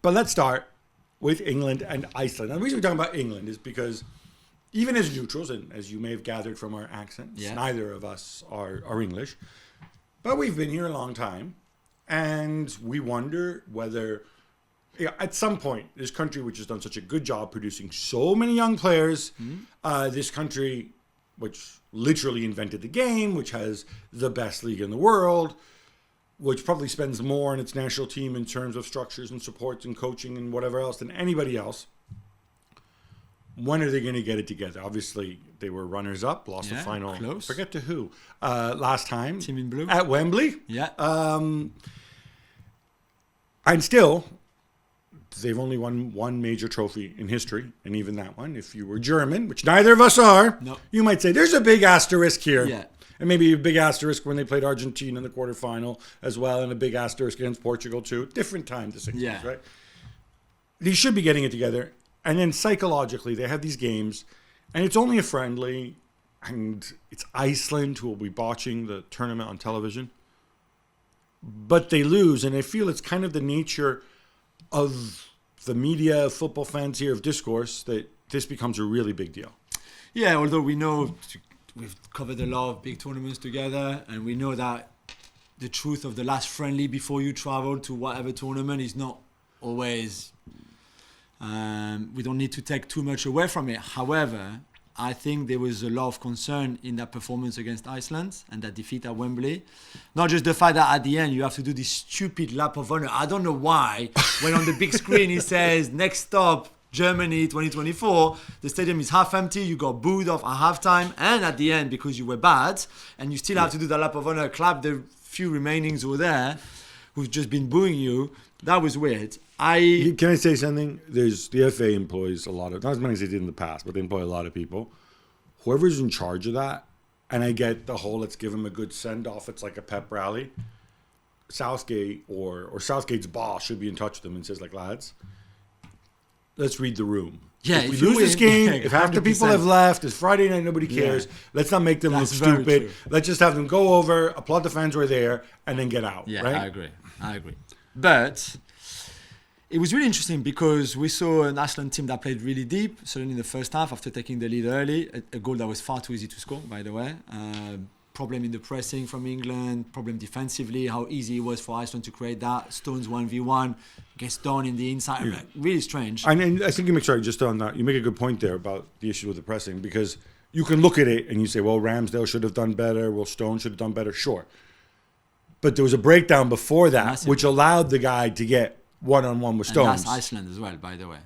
But let's start with England and Iceland. And the reason we're talking about England is because even as neutrals, and as you may have gathered from our accents, neither of us are English, but we've been here a long time, and we wonder whether, at some point, this country which has done such a good job producing so many young players, this country which literally invented the game, which has the best league in the world, which probably spends more on its national team in terms of structures and supports and coaching and whatever else than anybody else. When are they going to get it together? Obviously, they were runners-up, lost the final. Close. Forget to who. Last time. Team in blue. At Wembley. Yeah. And still, they've only won one major trophy in history. And even that one, if you were German, which neither of us are, you might say, there's a big asterisk here. Yeah. And maybe a big asterisk when they played Argentina in the quarterfinal as well, and a big asterisk against Portugal too. Different time, the 60s, right? They should be getting it together. And then psychologically, they have these games, and it's only a friendly, and it's Iceland who will be watching the tournament on television. But they lose, and I feel it's kind of the nature of the media, football fans here, of discourse, that this becomes a really big deal. Yeah, although we know we've covered a lot of big tournaments together, and we know that the truth of the last friendly before you travel to whatever tournament is not always... we don't need to take too much away from it. However, I think there was a lot of concern in that performance against Iceland and that defeat at Wembley. Not just the fact that at the end you have to do this stupid lap of honor. I don't know why. When on the big screen it says, next stop, Germany 2024, the stadium is half empty, you got booed off at halftime and at the end because you were bad, and you still have to do the lap of honor, clap the few remainings who were there who've just been booing you. That was weird. Can I say something? There's the FA employs a lot of, not as many as they did in the past, but they employ a lot of people. Whoever's in charge of that, and I get the whole let's give him a good send-off, it's like a pep rally. Southgate or Southgate's boss should be in touch with them and says, like, lads, let's read the room. Yeah, if we lose this game, if half the people have left, it's Friday night, nobody cares. Let's not make them look stupid. Let's just have them go over, applaud the fans who are there, and then get out. Yeah, right? I agree. But it was really interesting because we saw an Iceland team that played really deep, certainly in the first half after taking the lead early. A goal that was far too easy to score, by the way. Problem in the pressing from England, problem defensively, how easy it was for Iceland to create that. Stones 1v1, gets done in the inside. Yeah. Really strange. And I think you make, sorry, just on that, you make a good point there about the issue with the pressing, because you can look at it and you say, well, Ramsdale should have done better, well, Stone should have done better, sure. But there was a breakdown before that, which allowed the guy to get one-on-one with Stones. And that's Iceland as well, by the way.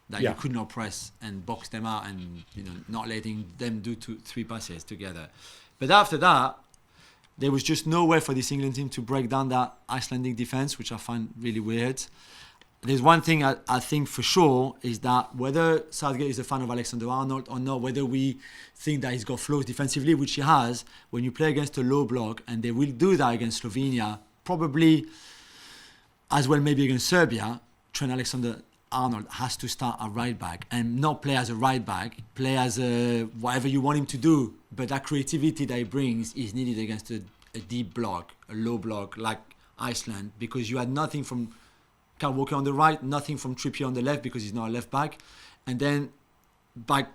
That you could not press and box them out and not letting them do 2-3 passes together. But after that, there was just no way for this England team to break down that Icelandic defense, which I find really weird. There's one thing I think for sure is that whether Southgate is a fan of Alexander-Arnold or not, whether we think that he's got flaws defensively, which he has, when you play against a low block, and they will do that against Slovenia, probably as well maybe against Serbia, Trent Alexander-Arnold has to start at right back and not play as a right back, play as a whatever you want him to do. But that creativity that he brings is needed against a deep block, a low block like Iceland, because you had nothing from Kyle Walker on the right, nothing from Trippier on the left because he's not a left back. And then by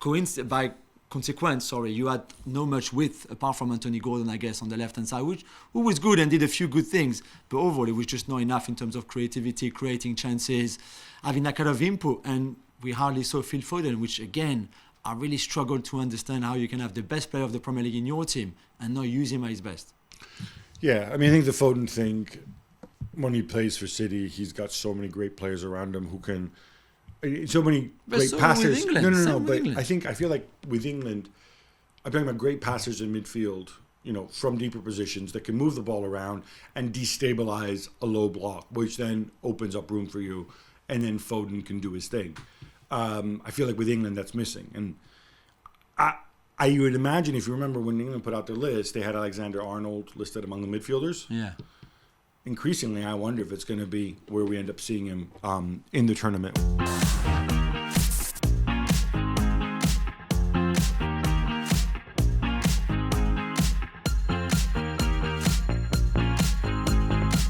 consequence, you had no much width apart from Anthony Gordon, I guess, on the left-hand side, who was good and did a few good things. But overall, it was just not enough in terms of creativity, creating chances, having that kind of input. And we hardly saw Phil Foden, which, again, I really struggled to understand how you can have the best player of the Premier League in your team and not use him at his best. Yeah, I mean, I think the Foden thing, when he plays for City, he's got so many great players around him who can, so many great passers. No. But I feel like with England, I'm talking about great passers in midfield, from deeper positions that can move the ball around and destabilize a low block, which then opens up room for you, and then Foden can do his thing. I feel like with England that's missing, and I would imagine, if you remember when England put out their list, they had Alexander-Arnold listed among the midfielders. Yeah. Increasingly, I wonder if it's going to be where we end up seeing him in the tournament.